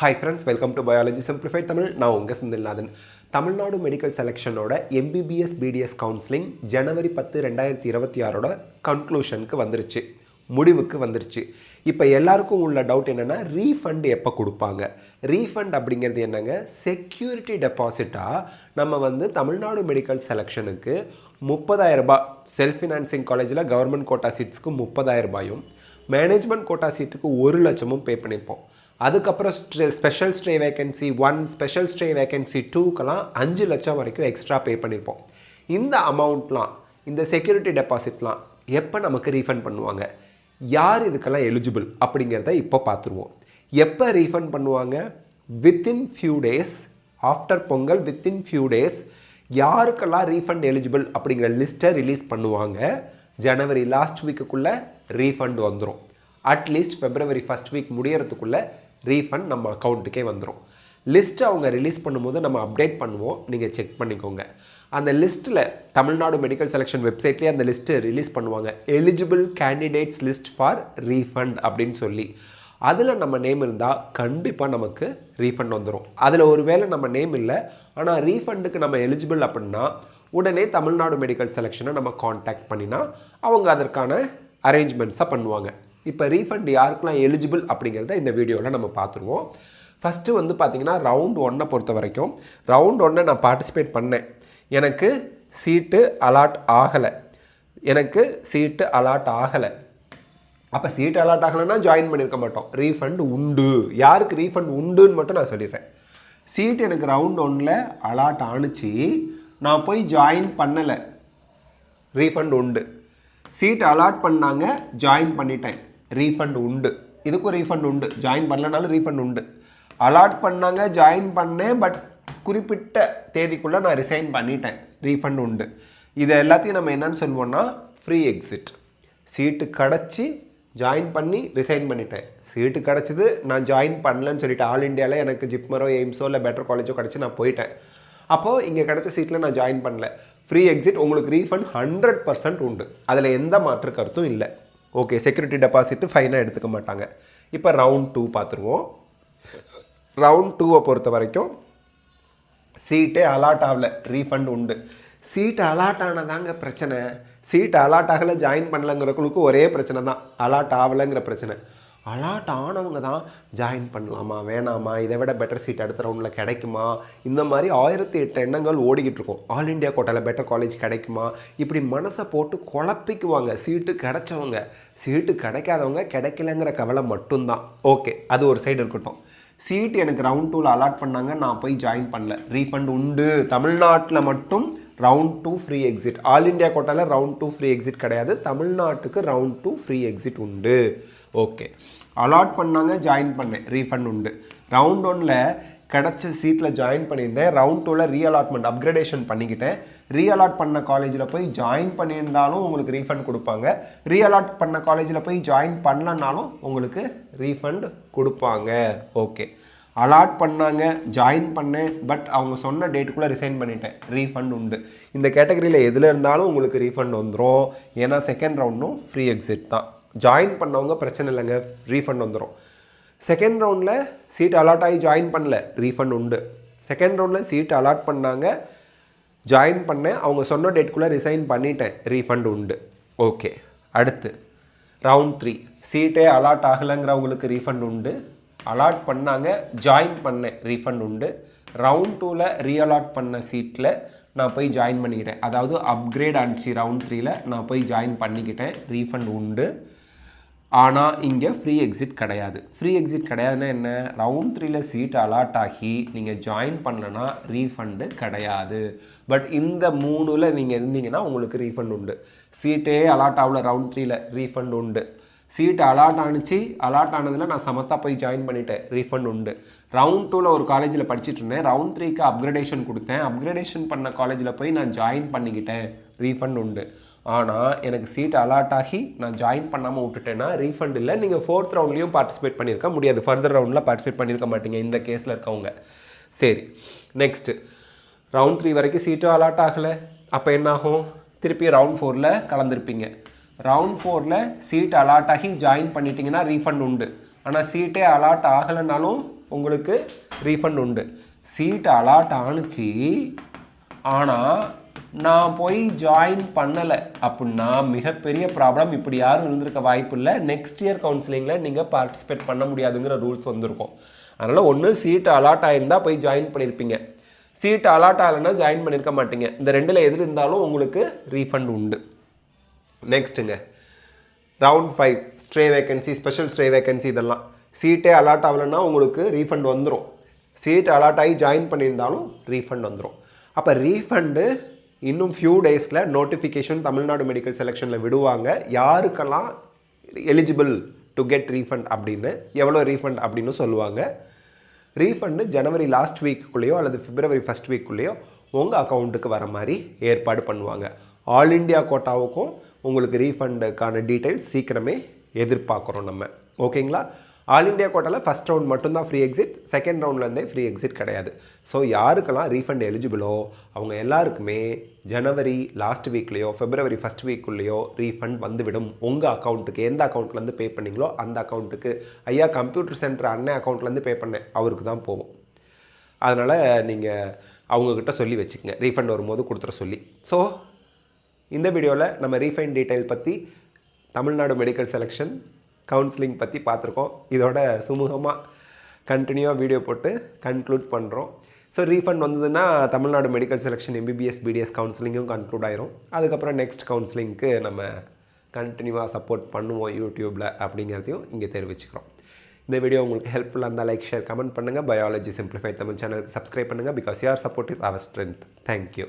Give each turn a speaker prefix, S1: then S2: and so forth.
S1: Hi friends, welcome to Biology Simplified Tamil. நான் உங்கள் Senthilnathan. Tamil Nadu medical செலெக்ஷனோட MBBS BDS கவுன்சிலிங் ஜனவரி 10 2026 கன்க்ளூஷனுக்கு வந்துருச்சு, முடிவுக்கு வந்துருச்சு. இப்போ எல்லாருக்கும் உள்ள டவுட் என்னென்னா ரீஃபண்ட் எப்போ கொடுப்பாங்க. ரீஃபண்ட் அப்படிங்கிறது என்னங்க, செக்யூரிட்டி டெபாசிட்டாக நம்ம தமிழ்நாடு மெடிக்கல் செலெக்ஷனுக்கு 30,000 ரூபாய், செல்ஃப் ஃபினான்சிங் காலேஜில் கவர்மெண்ட் கோட்டா சீட்ஸ்க்கு 30,000 ரூபாயும், மேனேஜ்மெண்ட் கோட்டா சீட்டுக்கு 1 லட்சமும் பே பண்ணியிருப்போம். அதுக்கப்புறம் special stay vacancy 1, special stay vacancy 2க்கெல்லாம் 5 லட்சம் வரைக்கும் எக்ஸ்ட்ரா பே பண்ணியிருப்போம். இந்த அமௌண்ட்லாம், இந்த செக்யூரிட்டி டெபாசிட்லாம் எப்போ நமக்கு ரீஃபண்ட் பண்ணுவாங்க, யார் இதுக்கெல்லாம் எலிஜிபிள் அப்படிங்கிறத இப்போ பார்த்துருவோம். எப்போ ரீஃபண்ட் பண்ணுவாங்க? Within few days after Pongal, within few days யாருக்கெல்லாம் ரீஃபண்ட் எலிஜிபிள் அப்படிங்கிற லிஸ்ட்டை ரிலீஸ் பண்ணுவாங்க. ஜனவரி லாஸ்ட் வீக்குக்குள்ளே ரீஃபண்ட் வந்துடும். அட்லீஸ்ட் February 1st வீக் முடியறதுக்குள்ளே ரீஃபண்ட் நம்ம அக்கௌண்ட்டுக்கே வந்துடும். லிஸ்ட்டு அவங்க ரிலீஸ் பண்ணும்போது நம்ம அப்டேட் பண்ணுவோம், நீங்கள் செக் பண்ணிக்கோங்க. அந்த லிஸ்ட்டில் தமிழ்நாடு மெடிக்கல் செலெக்ஷன் வெப்சைட்லேயே அந்த லிஸ்ட்டு ரிலீஸ் பண்ணுவாங்க, eligible candidates list for refund அப்படின்னு சொல்லி. அதில் நம்ம நேம் இருந்தால் கண்டிப்பாக நமக்கு ரீஃபண்ட் வந்துடும். அதில் ஒரு வேளை நம்ம நேம் இல்லை, ஆனால் ரீஃபண்டுக்கு நம்ம எலிஜிபிள் அப்படின்னா உடனே தமிழ்நாடு மெடிக்கல் செலெக்ஷனை நம்ம காண்டாக்ட் பண்ணினா அவங்க அதற்கான அரேஞ்ச்மெண்ட்ஸை பண்ணுவாங்க. இப்போ ரீஃபண்ட் யாருக்கெல்லாம் எலிஜிபிள் அப்படிங்கிறத இந்த வீடியோவில் நம்ம பார்த்துருவோம். ஃபஸ்ட்டு பார்த்தீங்கன்னா ரவுண்ட் 1 பொறுத்த வரைக்கும், ரவுண்ட் 1 நான் பார்ட்டிசிபேட் பண்ணேன், எனக்கு சீட்டு அலாட் ஆகலை. அப்போ சீட்டு அலாட் ஆகலைன்னா ஜாயின் பண்ணியிருக்க மாட்டோம். ரீஃபண்ட் உண்டு. யாருக்கு ரீஃபண்ட் உண்டுன்னு மட்டும் நான் சொல்லிடுறேன். சீட்டு எனக்கு ரவுண்ட் 1 அலாட் ஆணுச்சு, நான் போய் ஜாயின் பண்ணலை, ரீஃபண்ட் உண்டு. சீட் அலாட் பண்ணாங்க, ஜாயின் பண்ணிட்டேன், ரீஃபண்ட் உண்டு. இதுக்கும் ரீஃபண்ட் உண்டு. ஜாயின் பண்ணலனாலும் ரீஃபண்ட் உண்டு. அலாட் பண்ணாங்க, ஜாயின் பண்ணேன், பட் குறிப்பிட்ட தேதிக்குள்ளே நான் ரிசைன் பண்ணிட்டேன், ரீஃபண்ட் உண்டு. இது எல்லாத்தையும் நம்ம என்னன்னு சொல்லுவோம்னா ஃப்ரீ எக்ஸிட். சீட்டு கிடச்சி ஜாயின் பண்ணி ரிசைன் பண்ணிட்டேன், சீட்டு கிடச்சிது நான் ஜாயின் பண்ணலன்னு சொல்லிட்டு ஆல் இண்டியாவில் எனக்கு ஜிப்மரோ எய்ம்ஸோ இல்லை பெட்டர் காலேஜோ கிடச்சி நான் போயிட்டேன். அப்போது இங்கே கிடச்ச சீட்டில் நான் ஜாயின் பண்ணல, ஃப்ரீ எக்ஸிட். உங்களுக்கு ரீஃபண்ட் 100% உண்டு, அதில் எந்த மாற்று கருத்தும் இல்லை. ஓகே, செக்யூரிட்டி டெபாசிட்டு ஃபைனாக எடுத்துக்க மாட்டாங்க. இப்போ ரவுண்ட் 2 பார்த்துருவோம். ரவுண்ட் 2 பொறுத்த வரைக்கும் சீட்டே அலாட் ஆகலை, ரீஃபண்ட் உண்டு. சீட்டு அலாட் ஆனதாங்க பிரச்சனை. சீட்டு அலாட் ஆகலை, ஜாயின் பண்ணலங்கிறவங்களுக்கு ஒரே பிரச்சனை தான், அலாட் ஆகலைங்கிற பிரச்சனை. அலாட் ஆனவங்க தான் ஜாயின் பண்ணலாமா வேணாமா, இதை விட பெட்டர் சீட் அடுத்த ரவுண்டில் கிடைக்குமா, இந்த மாதிரி 1008 எண்ணங்கள் ஓடிக்கிட்டு இருக்கும். ஆல் இண்டியா கோட்டாவில் பெட்டர் காலேஜ் கிடைக்குமா, இப்படி மனசை போட்டு குழப்பிக்குவாங்க. சீட்டு கிடைச்சவங்க, சீட்டு கிடைக்காதவங்க கிடைக்கலங்கிற கவலை மட்டும்தான். ஓகே, அது ஒரு சைடு இருக்கட்டும். சீட்டு எனக்கு ரவுண்ட் 2 அலாட் பண்ணாங்க, நான் போய் ஜாயின் பண்ணல, ரீஃபண்ட் உண்டு. தமிழ்நாட்டில் மட்டும் round 2 free exit. All India கோட்டாவில் ரவுண்ட் 2 ஃப்ரீ எக்ஸிட் கிடையாது, தமிழ்நாட்டுக்கு ரவுண்ட் 2 ஃப்ரீ எக்ஸிட் உண்டு. ஓகே, அலாட் பண்ணாங்க, ஜாயின் பண்ணேன், ரீஃபண்ட் உண்டு. ரவுண்ட் 1 கிடச்ச சீட்டில் ஜாயின் பண்ணியிருந்தேன், ரவுண்ட் 2 ரீஅலாட்மெண்ட் அப்கிரேடேஷன் பண்ணிக்கிட்டேன். ரீஅலாட் பண்ண காலேஜில் போய் ஜாயின் பண்ணியிருந்தாலும் உங்களுக்கு ரீஃபண்ட் கொடுப்பாங்க, ரீஅலாட் பண்ண காலேஜில் போய் ஜாயின் பண்ணலனாலும் உங்களுக்கு ரீஃபண்ட் கொடுப்பாங்க. ஓகே, அலாட் பண்ணாங்க, ஜாயின் பண்ணேன், பட் அவங்க சொன்ன டேட்டுக்குள்ளே ரிசைன் பண்ணிட்டேன், ரீஃபண்ட் உண்டு. இந்த கேட்டகரியில் எதில் இருந்தாலும் உங்களுக்கு ரீஃபண்ட் வந்துடும். ஏன்னா செகண்ட் ரவுண்டும் ஃப்ரீ எக்ஸிட் தான். ஜாயின் பண்ணவங்க பிரச்சனை இல்லைங்க, ரீஃபண்ட் வந்துடும். செகண்ட் ரவுண்டில் சீட் அலாட் ஆகி ஜாயின் பண்ணல, ரீஃபண்ட் உண்டு. செகண்ட் ரவுண்டில் சீட் அலாட் பண்ணாங்க, ஜாயின் பண்ணேன், அவங்க சொன்ன டேட்டுக்குள்ளே ரிசைன் பண்ணிட்டேன், ரீஃபண்ட் உண்டு. ஓகே, அடுத்து ரவுண்ட் 3. சீட்டே அலாட் ஆகலைங்கிறவங்களுக்கு ரீஃபண்ட் உண்டு. அலாட் பண்ணாங்க, ஜாயின் பண்ணேன், ரீஃபண்ட் உண்டு. ரவுண்ட் 2 ரீஅலாட் பண்ண சீட்டில் நான் போய் ஜாயின் பண்ணிக்கிட்டேன், அதாவது அப்கிரேட் ஆனிச்சு ரவுண்ட் 3 நான் போய் ஜாயின் பண்ணிக்கிட்டேன், ரீஃபண்ட் உண்டு. ஆனால் இங்கே ஃப்ரீ எக்ஸிட் கிடையாது. ஃப்ரீ எக்ஸிட் கிடையாதுன்னா என்ன, ரவுண்ட் 3 சீட் அலாட் ஆகி நீங்கள் ஜாயின் பண்ணலன்னா ரீஃபண்டு கிடையாது. பட் இந்த 3 நீங்கள் இருந்தீங்கன்னா உங்களுக்கு ரீஃபண்ட் உண்டு. சீட்டே அலாட் ஆகல ரவுண்ட் 3 ரீஃபண்ட் உண்டு. சீட்டு அலாட் ஆனிச்சு, அலாட் ஆனதில் நான் சமத்தா போய் ஜாயின் பண்ணிட்டேன், ரீஃபண்ட் உண்டு. ரவுண்ட் 2 ஒரு காலேஜில் படிச்சுட்டு இருந்தேன், ரவுண்ட் 3க்கு அப்கிரேடேஷன் கொடுத்தேன், அப்கிரேடேஷன் பண்ண காலேஜில் போய் நான் ஜாயின் பண்ணிக்கிட்டேன், ரீஃபண்ட் உண்டு. ஆனால் எனக்கு சீட் அலாட் ஆகி நான் ஜாயின் பண்ணாமல் விட்டுட்டேன்னா ரீஃபண்ட் இல்லை. நீங்கள் 4th ரவுண்ட்லேயும் பார்ட்டிசிபேட் பண்ணியிருக்க முடியாது, ஃபர்தர் ரவுண்டில் பார்ட்டிசிபேட் பண்ணியிருக்க மாட்டீங்க இந்த கேஸில் இருக்கவங்க. சரி, நெக்ஸ்ட்டு ரவுண்ட் 3 வரைக்கும் சீட்டும் அலாட் ஆகலை. அப்போ என்னாகும், திருப்பி ரவுண்ட் 4 கலந்துருப்பீங்க. ரவுண்ட் 4 சீட் அலாட் ஆகி ஜாயின் பண்ணிட்டீங்கன்னா ரீஃபண்ட் உண்டு. ஆனால் சீட்டே அலாட் ஆகலைனாலும் உங்களுக்கு ரீஃபண்ட் உண்டு. சீட் அலாட் ஆணுச்சு, ஆனால் நான் போய் ஜாயின் பண்ணலை அப்படின்னா மிகப்பெரிய ப்ராப்ளம். இப்படி யாரும் இருந்திருக்க வாய்ப்பு இல்லை. நெக்ஸ்ட் இயர் கவுன்சிலிங்கில் நீங்கள் பார்ட்டிசிபேட் பண்ண முடியாதுங்கிற ரூல்ஸ் வந்திருக்கும். அதனால் ஒன்று சீட்டு அலாட் ஆகிருந்தால் போய் ஜாயின் பண்ணியிருப்பீங்க, சீட்டு அலாட் ஆகலைன்னா ஜாயின் பண்ணியிருக்க மாட்டீங்க. இந்த ரெண்டில் எது இருந்தாலும் உங்களுக்கு ரீஃபண்ட் உண்டு. நெக்ஸ்ட்டுங்க round 5 stray vacancy, special stray vacancy, இதெல்லாம் சீட்டே அலாட் ஆகலைன்னா உங்களுக்கு ரீஃபண்ட் வந்துடும். சீட் அலாட் ஆகி ஜாயின் பண்ணியிருந்தாலும் ரீஃபண்ட் வந்துடும். அப்போ ரீஃபண்டு இன்னும் ஃபியூ டேஸில் நோட்டிஃபிகேஷன் தமிழ்நாடு மெடிக்கல் செலெக்ஷனில் விடுவாங்க. யாருக்கெல்லாம் எலிஜிபிள் டு கெட் ரீஃபண்ட் அப்படின்னு, எவ்வளோ ரீஃபண்ட் அப்படின்னு சொல்லுவாங்க. ரீஃபண்டு ஜனவரி லாஸ்ட் வீக்குள்ளேயோ அல்லது பிப்ரவரி ஃபஸ்ட் வீக்குள்ளேயோ உங்கள் அக்கௌண்ட்டுக்கு வர மாதிரி ஏற்பாடு பண்ணுவாங்க. ஆல் இண்டியா கோட்டாவுக்கும் உங்களுக்கு ரீஃபண்டுக்கான டீட்டெயில்ஸ் சீக்கிரமே எதிர்பார்க்குறோம் நம்ம. ஓகேங்களா? ஆல் இண்டியா கோட்டாவில் ஃபஸ்ட் ரவுண்ட் மட்டும்தான் ஃப்ரீ எக்ஸிட், செகண்ட் ரவுண்ட்லேருந்தே ஃப்ரீ எக்ஸிட் கிடையாது. ஸோ யாருக்கெல்லாம் ரீஃபண்ட் எலிஜிபிளோ அவங்க எல்லாருக்குமே ஜனவரி லாஸ்ட் வீக்லேயோ பிப்ரவரி ஃபஸ்ட் வீக்குள்ளேயோ ரீஃபண்ட் வந்துவிடும். உங்கள் அக்கௌண்ட்டுக்கு எந்த அக்கௌண்ட்லேருந்து பே பண்ணிங்களோ அந்த அக்கௌண்ட்டுக்கு. ஐயா கம்ப்யூட்டர் சென்டர் அண்ணன் அக்கௌண்ட்லேருந்து பே பண்ணேன், அவருக்கு தான் போகும். அதனால் நீங்கள் அவங்கக்கிட்ட சொல்லி வச்சுக்கோங்க, ரீஃபண்ட் வரும்போது கொடுத்துட சொல்லி. ஸோ இந்த வீடியோவில் நம்ம ரீஃபண்ட் டீட்டெயில் பற்றி, தமிழ்நாடு மெடிக்கல் செலெக்ஷன் கவுன்சிலிங் பற்றி பார்த்துருக்கோம். இதோட சுமூகமாக கண்டினியூவாக வீடியோ போட்டு கன்க்ளூட் பண்ணுறோம். ஸோ ரீஃபண்ட் வந்ததுன்னா Tamil Nadu medical selection MBBS BDS கவுன்சிலிங்கும் கன்க்ளூட் ஆயிரும். அதுக்கப்புறம் நெக்ஸ்ட் கவுன்சிலிங்க்கு நம்ம கண்டினியூவாக சப்போர்ட் பண்ணுவோம் யூடியூப்பில் அப்படிங்கிறதையும் இங்கே தெரிவிச்சுக்கிறோம். இந்த வீடியோ உங்களுக்கு ஹெல்ப்ஃபுல்லாக இருந்தால் லைக், ஷேர், கமெண்ட் பண்ணுங்கள். பயாலஜி சிம்பிளிஃபைட் தமிழ் சேனலுக்கு சப்ஸ்கிரைப் பண்ணுங்கள். Because your support is our strength. Thank you.